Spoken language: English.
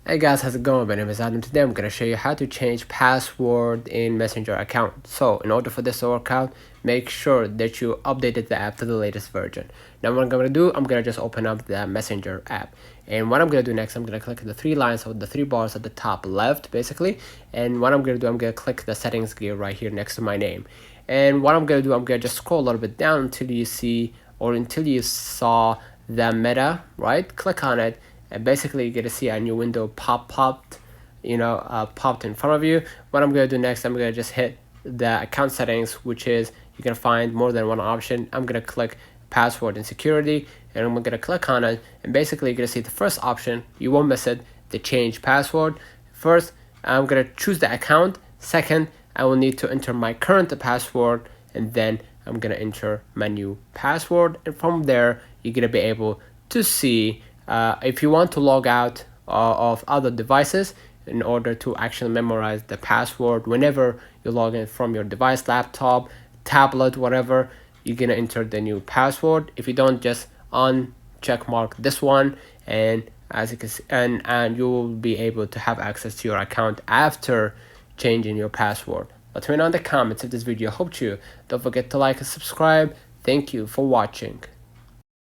Hey guys, how's it going? My name is Adam. Today I'm going to show you how to change password in Messenger account. So in order for this to work out, make sure that you updated the app to the latest version. Now what I'm going to do, I'm going to just open up the Messenger app. And what I'm going to do next, I'm going to click the three lines or the three bars at the top left basically. And what I'm going to do, I'm going to click the settings gear right here next to my name. And what I'm going to do, I'm going to just scroll a little bit down until you see or until you saw the meta, right? Click on it. And basically you're gonna see a new window popped in front of you. What I'm gonna do next, I'm gonna just hit the account settings, which is you're gonna find more than one option. I'm gonna click password and security, and I'm gonna click on it, and basically you're gonna see the first option, you won't miss it, the change password. First, I'm gonna choose the account. Second, I will need to enter my current password, and then I'm gonna enter my new password, and from there you're gonna be able to see if you want to log out of other devices in order to actually memorize the password. Whenever you log in from your device, laptop, tablet, whatever, you're gonna enter the new password. If you don't, just check mark this one, and as you can see, and you will be able to have access to your account after changing your password. Let me know in the comments if this video helped you. Don't forget to like and subscribe. Thank you for watching.